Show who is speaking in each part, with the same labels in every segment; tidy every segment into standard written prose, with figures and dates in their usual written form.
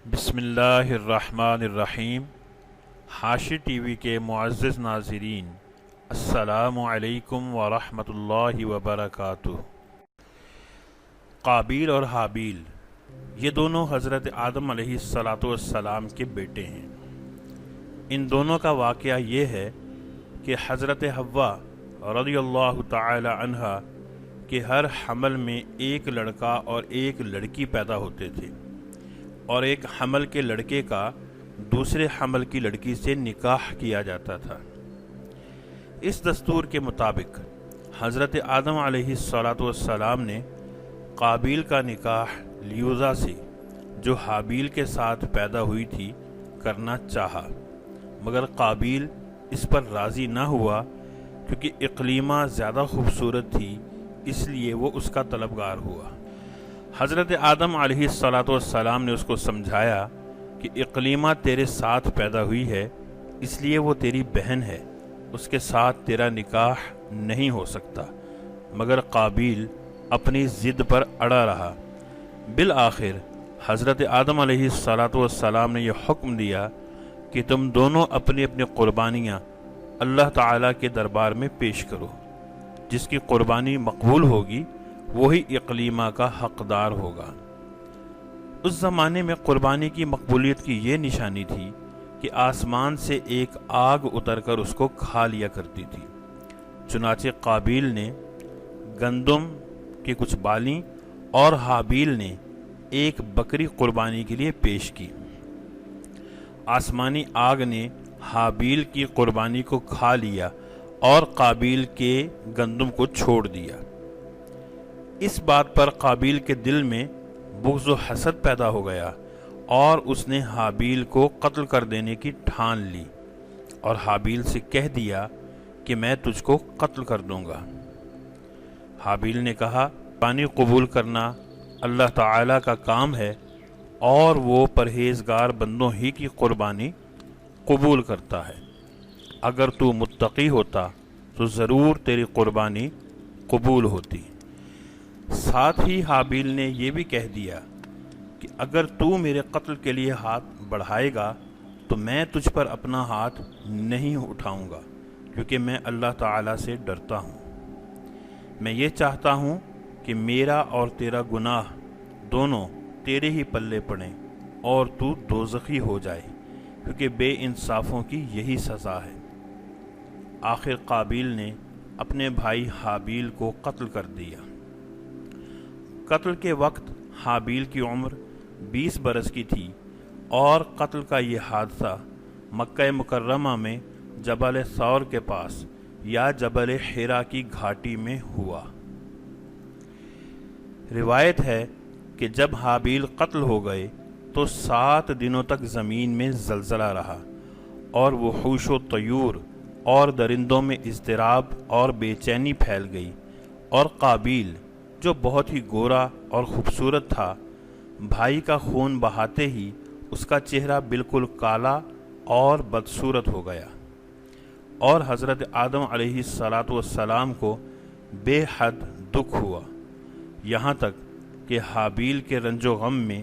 Speaker 1: بسم اللہ الرحمن الرحیم۔ حاشی ٹی وی کے معزز ناظرین، السلام علیکم ورحمۃ اللہ وبرکاتہ۔ قابیل اور حابیل یہ دونوں حضرت آدم علیہ السلام کے بیٹے ہیں۔ ان دونوں کا واقعہ یہ ہے کہ حضرت حوا رضی اللہ تعالی عنہا کے ہر حمل میں ایک لڑکا اور ایک لڑکی پیدا ہوتے تھے، اور ایک حمل کے لڑکے کا دوسرے حمل کی لڑکی سے نکاح کیا جاتا تھا۔ اس دستور کے مطابق حضرت آدم علیہ السلام نے قابیل کا نکاح لیوزا سے، جو حابیل کے ساتھ پیدا ہوئی تھی، کرنا چاہا، مگر قابیل اس پر راضی نہ ہوا کیونکہ اقلیمہ زیادہ خوبصورت تھی، اس لیے وہ اس کا طلبگار ہوا۔ حضرت آدم علیہ السلام نے اس کو سمجھایا کہ اقلیمہ تیرے ساتھ پیدا ہوئی ہے، اس لیے وہ تیری بہن ہے، اس کے ساتھ تیرا نکاح نہیں ہو سکتا، مگر قابیل اپنی ضد پر اڑا رہا۔ بالآخر حضرت آدم علیہ السلام نے یہ حکم دیا کہ تم دونوں اپنی اپنی قربانیاں اللہ تعالیٰ کے دربار میں پیش کرو، جس کی قربانی مقبول ہوگی وہی اقلیمہ کا حقدار ہوگا۔ اس زمانے میں قربانی کی مقبولیت کی یہ نشانی تھی کہ آسمان سے ایک آگ اتر کر اس کو کھا لیا کرتی تھی۔ چنانچہ قابیل نے گندم کے کچھ بالیں اور حابیل نے ایک بکری قربانی کے لیے پیش کی۔ آسمانی آگ نے حابیل کی قربانی کو کھا لیا اور قابیل کے گندم کو چھوڑ دیا۔ اس بات پر قابیل کے دل میں بغض و حسد پیدا ہو گیا اور اس نے حابیل کو قتل کر دینے کی ٹھان لی، اور حابیل سے کہہ دیا کہ میں تجھ کو قتل کر دوں گا۔ حابیل نے کہا، قربانی قبول کرنا اللہ تعالیٰ کا کام ہے، اور وہ پرہیزگار بندوں ہی کی قربانی قبول کرتا ہے۔ اگر تو متقی ہوتا تو ضرور تیری قربانی قبول ہوتی۔ ساتھ ہی حابیل نے یہ بھی کہہ دیا کہ اگر تو میرے قتل کے لیے ہاتھ بڑھائے گا تو میں تجھ پر اپنا ہاتھ نہیں اٹھاؤں گا، کیونکہ میں اللہ تعالیٰ سے ڈرتا ہوں۔ میں یہ چاہتا ہوں کہ میرا اور تیرا گناہ دونوں تیرے ہی پلے پڑیں اور تو دوزخی ہو جائے، کیونکہ بے انصافوں کی یہی سزا ہے۔ آخر قابیل نے اپنے بھائی حابیل کو قتل کر دیا۔ قتل کے وقت حابیل کی عمر 20 برس کی تھی، اور قتل کا یہ حادثہ مکہ مکرمہ میں جبل ثور کے پاس یا جبل حرا کی گھاٹی میں ہوا۔ روایت ہے کہ جب حابیل قتل ہو گئے تو 7 دنوں تک زمین میں زلزلہ رہا، اور وحوش و طیور اور درندوں میں اضطراب اور بے چینی پھیل گئی، اور قابیل جو بہت ہی گورا اور خوبصورت تھا، بھائی کا خون بہاتے ہی اس کا چہرہ بالکل کالا اور بدصورت ہو گیا، اور حضرت آدم علیہ السلام کو بے حد دکھ ہوا، یہاں تک کہ حابیل کے رنج و غم میں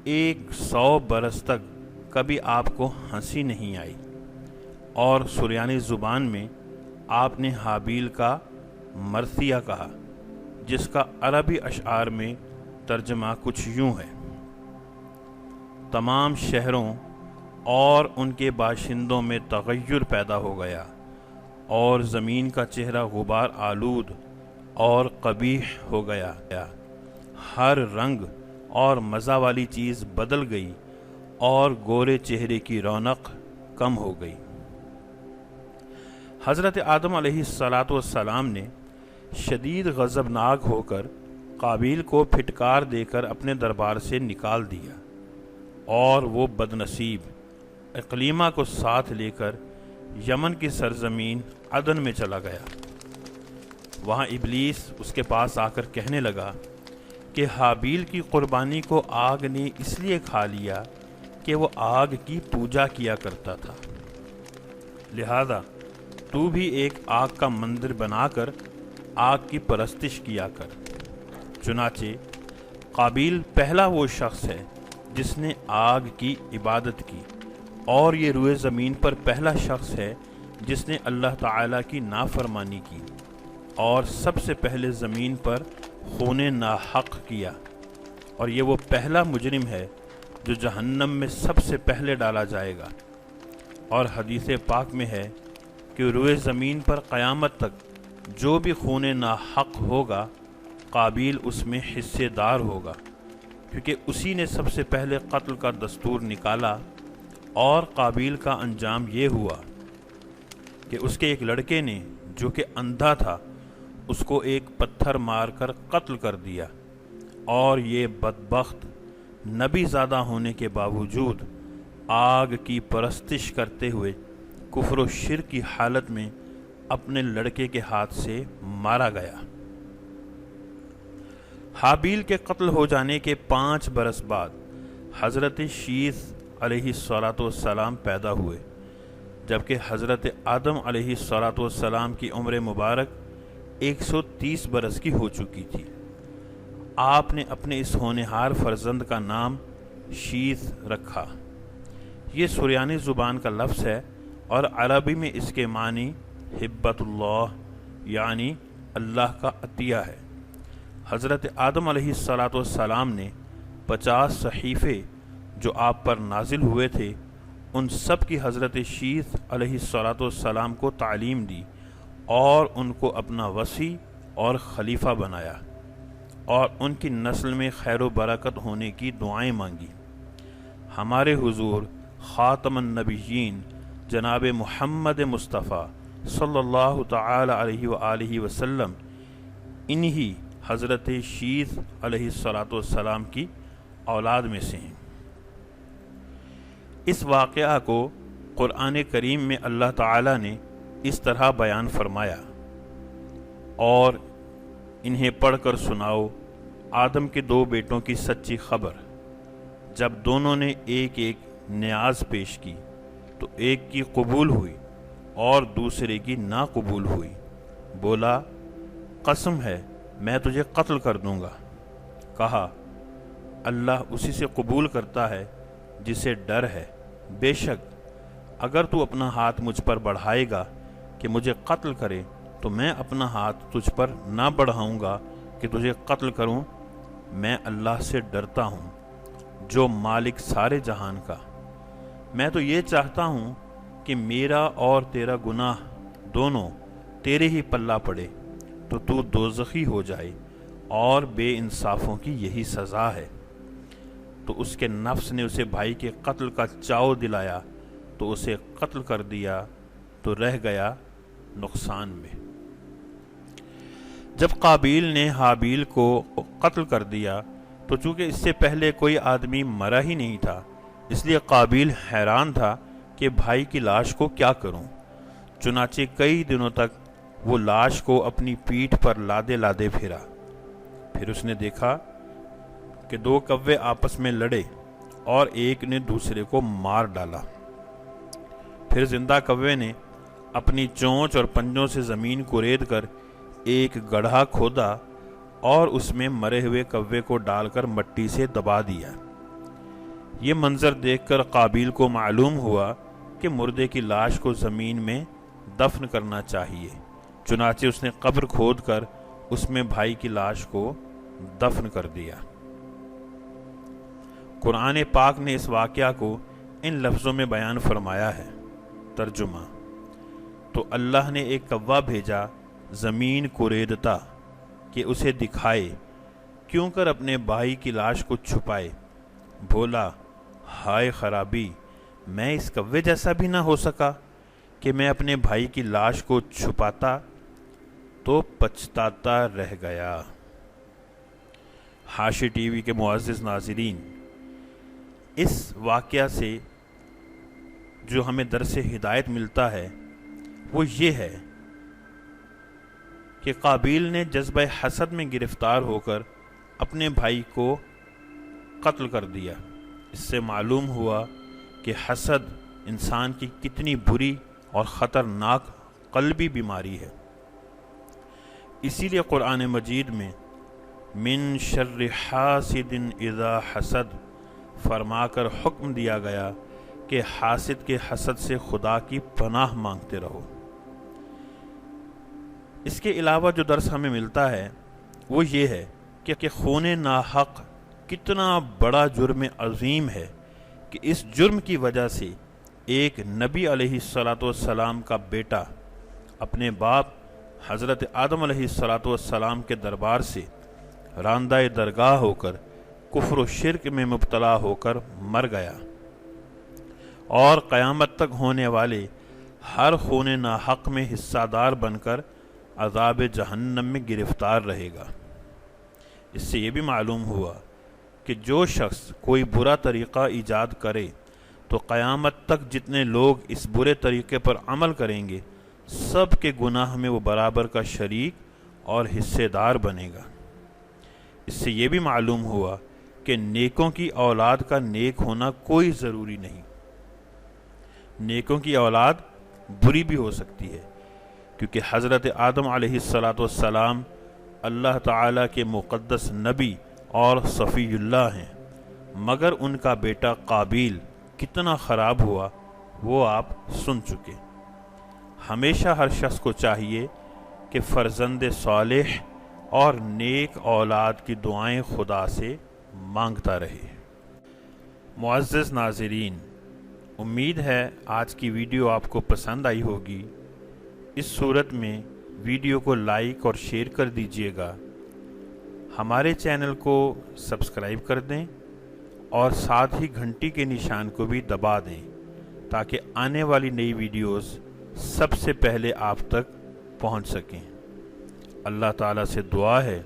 Speaker 1: 100 برس تک کبھی آپ کو ہنسی نہیں آئی، اور سریانی زبان میں آپ نے حابیل کا مرثیہ کہا، جس کا عربی اشعار میں ترجمہ کچھ یوں ہے: تمام شہروں اور ان کے باشندوں میں تغیر پیدا ہو گیا، اور زمین کا چہرہ غبار آلود اور قبیح ہو گیا، ہر رنگ اور مزہ والی چیز بدل گئی، اور گورے چہرے کی رونق کم ہو گئی۔ حضرت آدم علیہ السلام نے شدید غضبناک ہو کر قابیل کو پھٹکار دے کر اپنے دربار سے نکال دیا، اور وہ بدنصیب اقلیمہ کو ساتھ لے کر یمن کی سرزمین عدن میں چلا گیا۔ وہاں ابلیس اس کے پاس آ کر کہنے لگا کہ حابیل کی قربانی کو آگ نے اس لیے کھا لیا کہ وہ آگ کی پوجا کیا کرتا تھا، لہذا تو بھی ایک آگ کا مندر بنا کر آگ کی پرستش کیا کر۔ چنانچہ قابیل پہلا وہ شخص ہے جس نے آگ کی عبادت کی، اور یہ روئے زمین پر پہلا شخص ہے جس نے اللہ تعالیٰ کی نافرمانی کی، اور سب سے پہلے زمین پر خون ناحق کیا، اور یہ وہ پہلا مجرم ہے جو جہنم میں سب سے پہلے ڈالا جائے گا۔ اور حدیث پاک میں ہے کہ روئے زمین پر قیامت تک جو بھی خون ناحق ہوگا قابیل اس میں حصے دار ہوگا، کیونکہ اسی نے سب سے پہلے قتل کا دستور نکالا، اور قابیل کا انجام یہ ہوا کہ اس کے ایک لڑکے نے جو کہ اندھا تھا اس کو ایک پتھر مار کر قتل کر دیا، اور یہ بدبخت نبی زادہ ہونے کے باوجود آگ کی پرستش کرتے ہوئے کفر و شرک کی حالت میں اپنے لڑکے کے ہاتھ سے مارا گیا۔ حابیل کے قتل ہو جانے کے 5 برس بعد حضرت شیث علیہ السلام پیدا ہوئے، جبکہ حضرت آدم علیہ السلام کی عمر مبارک 130 برس کی ہو چکی تھی۔ آپ نے اپنے اس ہونہار فرزند کا نام شیث رکھا۔ یہ سریانی زبان کا لفظ ہے اور عربی میں اس کے معنی ہبت اللہ یعنی اللہ کا عطیہ ہے۔ حضرت آدم علیہ السلام نے 50 صحیفے جو آپ پر نازل ہوئے تھے ان سب کی حضرت شیث علیہ السلام کو تعلیم دی، اور ان کو اپنا وصی اور خلیفہ بنایا، اور ان کی نسل میں خیر و برکت ہونے کی دعائیں مانگی۔ ہمارے حضور خاتم النبیین جناب محمد مصطفیٰ صلی اللہ تعالی علیہ وآلہ وسلم انہی حضرت شیث علیہ السلام کی اولاد میں سے ہیں۔ اس واقعہ کو قرآن کریم میں اللہ تعالی نے اس طرح بیان فرمایا، اور انہیں پڑھ کر سناؤ آدم کے 2 بیٹوں کی سچی خبر، جب دونوں نے ایک ایک نیاز پیش کی تو ایک کی قبول ہوئی اور دوسرے کی نا قبول ہوئی۔ بولا قسم ہے میں تجھے قتل کر دوں گا۔ کہا اللہ اسی سے قبول کرتا ہے جسے ڈر ہے، بے شک اگر تو اپنا ہاتھ مجھ پر بڑھائے گا کہ مجھے قتل کرے تو میں اپنا ہاتھ تجھ پر نہ بڑھاؤں گا کہ تجھے قتل کروں۔ میں اللہ سے ڈرتا ہوں جو مالک سارے جہان کا۔ میں تو یہ چاہتا ہوں کہ میرا اور تیرا گناہ دونوں تیرے ہی پلہ پڑے تو دوزخی ہو جائے، اور بے انصافوں کی یہی سزا ہے۔ تو اس کے نفس نے اسے بھائی کے قتل کا چاؤ دلایا تو اسے قتل کر دیا تو رہ گیا نقصان میں۔ جب قابیل نے حابیل کو قتل کر دیا تو چونکہ اس سے پہلے کوئی آدمی مرا ہی نہیں تھا، اس لیے قابیل حیران تھا کہ بھائی کی لاش کو کیا کروں۔ چنانچہ کئی دنوں تک وہ لاش کو اپنی پیٹھ پر لادے لادے پھرا۔ پھر اس نے دیکھا کہ 2 کوے آپس میں لڑے اور ایک نے دوسرے کو مار ڈالا۔ پھر زندہ کوے نے اپنی چونچ اور پنجوں سے زمین کو رید کر ایک گڑھا کھودا اور اس میں مرے ہوئے کوے کو ڈال کر مٹی سے دبا دیا۔ یہ منظر دیکھ کر قابیل کو معلوم ہوا کہ مردے کی لاش کو زمین میں دفن کرنا چاہیے، چنانچہ اس نے قبر کھود کر اس میں بھائی کی لاش کو دفن کر دیا۔ قرآن پاک نے اس واقعہ کو ان لفظوں میں بیان فرمایا ہے۔ ترجمہ: تو اللہ نے ایک کوا بھیجا زمین کو ریدتا کہ اسے دکھائے کیوں کر اپنے بھائی کی لاش کو چھپائے۔ بولا ہائے خرابی، میں اس کوے جیسا بھی نہ ہو سکا کہ میں اپنے بھائی کی لاش کو چھپاتا، تو پچھتاتا رہ گیا۔ حاشی ٹی وی کے معزز ناظرین، اس واقعہ سے جو ہمیں درس ہدایت ملتا ہے وہ یہ ہے کہ قابیل نے جذبہ حسد میں گرفتار ہو کر اپنے بھائی کو قتل کر دیا۔ اس سے معلوم ہوا کہ حسد انسان کی کتنی بری اور خطرناک قلبی بیماری ہے۔ اسی لیے قرآن مجید میں من شر حاسد اذا حسد فرما کر حکم دیا گیا کہ حاسد کے حسد سے خدا کی پناہ مانگتے رہو۔ اس کے علاوہ جو درس ہمیں ملتا ہے وہ یہ ہے کہ خون ناحق کتنا بڑا جرم عظیم ہے کہ اس جرم کی وجہ سے ایک نبی علیہ السلام کا بیٹا اپنے باپ حضرت آدم علیہ السلام کے دربار سے راندہ درگاہ ہو کر کفر و شرک میں مبتلا ہو کر مر گیا، اور قیامت تک ہونے والے ہر خون ناحق میں حصہ دار بن کر عذاب جہنم میں گرفتار رہے گا۔ اس سے یہ بھی معلوم ہوا کہ جو شخص کوئی برا طریقہ ایجاد کرے تو قیامت تک جتنے لوگ اس برے طریقے پر عمل کریں گے سب کے گناہ میں وہ برابر کا شریک اور حصے دار بنے گا۔ اس سے یہ بھی معلوم ہوا کہ نیکوں کی اولاد کا نیک ہونا کوئی ضروری نہیں، نیکوں کی اولاد بری بھی ہو سکتی ہے، کیونکہ حضرت آدم علیہ السلام اللہ تعالیٰ کے مقدس نبی اور صفی اللہ ہیں، مگر ان کا بیٹا قابیل کتنا خراب ہوا وہ آپ سن چکے۔ ہمیشہ ہر شخص کو چاہیے کہ فرزند صالح اور نیک اولاد کی دعائیں خدا سے مانگتا رہے۔ معزز ناظرین، امید ہے آج کی ویڈیو آپ کو پسند آئی ہوگی۔ اس صورت میں ویڈیو کو لائک اور شیئر کر دیجیے گا، ہمارے چینل کو سبسکرائب کر دیں اور ساتھ ہی گھنٹی کے نشان کو بھی دبا دیں تاکہ آنے والی نئی ویڈیوز سب سے پہلے آپ تک پہنچ سکیں۔ اللہ تعالیٰ سے دعا ہے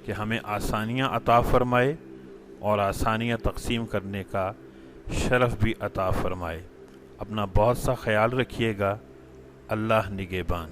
Speaker 1: کہ ہمیں آسانیاں عطا فرمائے اور آسانیاں تقسیم کرنے کا شرف بھی عطا فرمائے۔ اپنا بہت سا خیال رکھیے گا۔ اللہ نگہبان۔